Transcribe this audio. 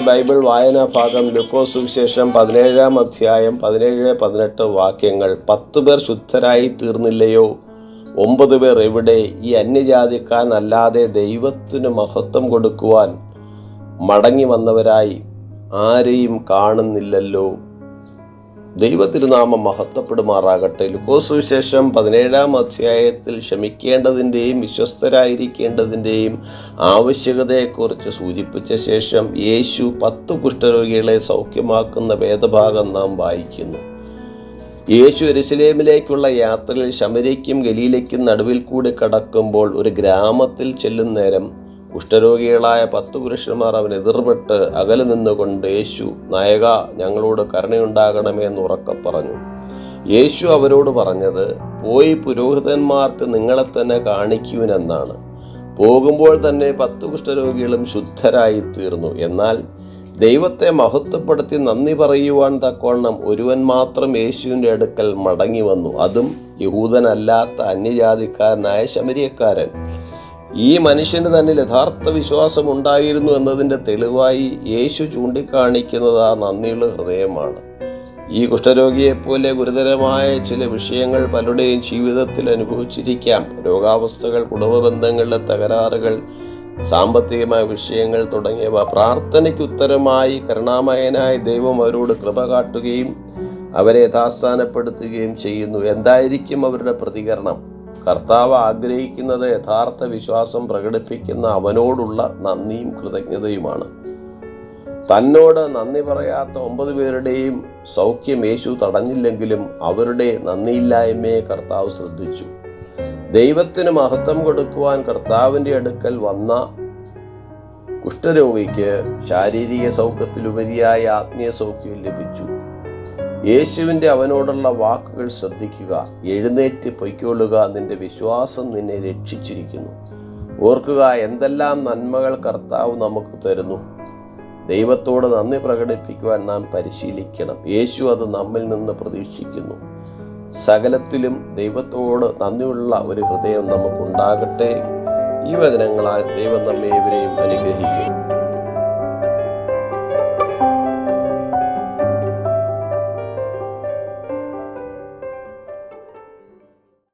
Bible വായനാ ഭാഗം ലൂക്കോസ് സുവിശേഷം 17-ാം അധ്യായം 17-18 വാക്യങ്ങൾ. 10 പേർ ശുദ്ധരായി തീർന്നില്ലയോ? 9 പേർ എവിടെ? ഈ അന്യജാതിക്കാരനല്ലാതെ ദൈവത്തിന് മഹത്വം കൊടുക്കുവാൻ മടങ്ങി വന്നവരായി ആരെയും കാണുന്നില്ലല്ലോ. ദൈവതിരുനാമം മഹത്വപ്പെടുമാറാകട്ടെ. ലൂക്കോസ് സുവിശേഷം 17-ാം അധ്യായത്തിൽ ക്ഷമിക്കേണ്ടതിൻ്റെയും വിശ്വസ്തരായിരിക്കേണ്ടതിൻ്റെയും ആവശ്യകതയെക്കുറിച്ച് സൂചിപ്പിച്ച ശേഷം യേശു 10 കുഷ്ഠരോഗികളെ സൗഖ്യമാക്കുന്ന വേദഭാഗം നാം വായിക്കുന്നു. യേശു യെരുശലേമിലേക്കുള്ള യാത്രയിൽ ശമര്യയ്ക്കും ഗലീലയ്ക്കും നടുവിൽ കൂടി കടക്കുമ്പോൾ ഒരു ഗ്രാമത്തിൽ ചെല്ലും നേരം കുഷ്ഠരോഗികളായ 10 പുരുഷന്മാർ അവൻ എതിർപെട്ട് അകലെ നിന്നുകൊണ്ട്, യേശു നായക, ഞങ്ങളോട് കരുണയുണ്ടാകണമേ എന്ന് ഉറക്കെ പറഞ്ഞു. യേശു അവരോട് പറഞ്ഞത്, പോയി പുരോഹിതന്മാർക്ക് നിങ്ങളെ തന്നെ കാണിക്കുവിനെന്നാണ്. പോകുമ്പോൾ തന്നെ 10 കുഷ്ഠരോഗികളും ശുദ്ധരായി തീർന്നു. എന്നാൽ ദൈവത്തെ മഹത്വപ്പെടുത്തി നന്ദി പറയുവാൻ തക്കവണ്ണം ഒരുവൻ മാത്രം യേശുവിൻ്റെ അടുക്കൽ മടങ്ങി വന്നു. അതും യഹൂദനല്ലാത്ത അന്യജാതിക്കാരനായ ശമര്യക്കാരൻ. ഈ മനുഷ്യന് തന്നെ യഥാർത്ഥ വിശ്വാസം ഉണ്ടായിരുന്നു എന്നതിൻ്റെ തെളിവായി യേശു ചൂണ്ടിക്കാണിക്കുന്നത് ആ നന്ദിയുള്ള ഹൃദയമാണ്. ഈ കുഷ്ഠരോഗിയെപ്പോലെ ഗുരുതരമായ ചില വിഷയങ്ങൾ പലരുടെയും ജീവിതത്തിൽ അനുഭവിച്ചിരിക്കാം. രോഗാവസ്ഥകൾ, കുടുംബബന്ധങ്ങളിലെ തകരാറുകൾ, സാമ്പത്തികമായ വിഷയങ്ങൾ തുടങ്ങിയവ. പ്രാർത്ഥനയ്ക്ക് ഉത്തരമായി കരുണാമയനായ ദൈവം അവരോട് കൃപ കാട്ടുകയും അവരെ യഥാസ്ഥാനപ്പെടുത്തുകയും ചെയ്യുന്നു. എന്തായിരിക്കും അവരുടെ പ്രതികരണം? കർത്താവ് ആഗ്രഹിക്കുന്നത് യഥാർത്ഥ വിശ്വാസം പ്രകടിപ്പിക്കുന്ന അവനോടുള്ള നന്ദിയും കൃതജ്ഞതയുമാണ്. തന്നോട് നന്ദി പറയാത്ത 9 പേരുടെയും സൗഖ്യം യേശു തടഞ്ഞില്ലെങ്കിലും അവരുടെ നന്ദിയില്ലായ്മയെ കർത്താവ് ശ്രദ്ധിച്ചു. ദൈവത്തിന് മഹത്വം കൊടുക്കുവാൻ കർത്താവിൻ്റെ അടുക്കൽ വന്ന കുഷ്ഠരോഗിക്ക് ശാരീരിക സൗഖ്യത്തിലുപരിയായ ആത്മീയ സൗഖ്യം ലഭിച്ചു. യേശുവിൻ്റെ അവനോടുള്ള വാക്കുകൾ ശ്രദ്ധിക്കുക. എഴുന്നേറ്റ് പൊയ്ക്കൊള്ളുക, നിന്റെ വിശ്വാസം നിന്നെ രക്ഷിച്ചിരിക്കുന്നു. ഓർക്കുക, എന്തെല്ലാം നന്മകൾ കർത്താവ് നമുക്ക് തരുന്നു. ദൈവത്തോട് നന്ദി പ്രകടിപ്പിക്കുവാൻ നാം പരിശീലിക്കണം. യേശു അത് നമ്മിൽ നിന്ന് പ്രതീക്ഷിക്കുന്നു. സകലത്തിലും ദൈവത്തോട് നന്ദിയുള്ള ഒരു ഹൃദയം നമുക്കുണ്ടാകട്ടെ. ഈ വചനങ്ങളാൽ ദൈവം നമ്മെ ഇവരെയും അനുഗ്രഹിക്കും.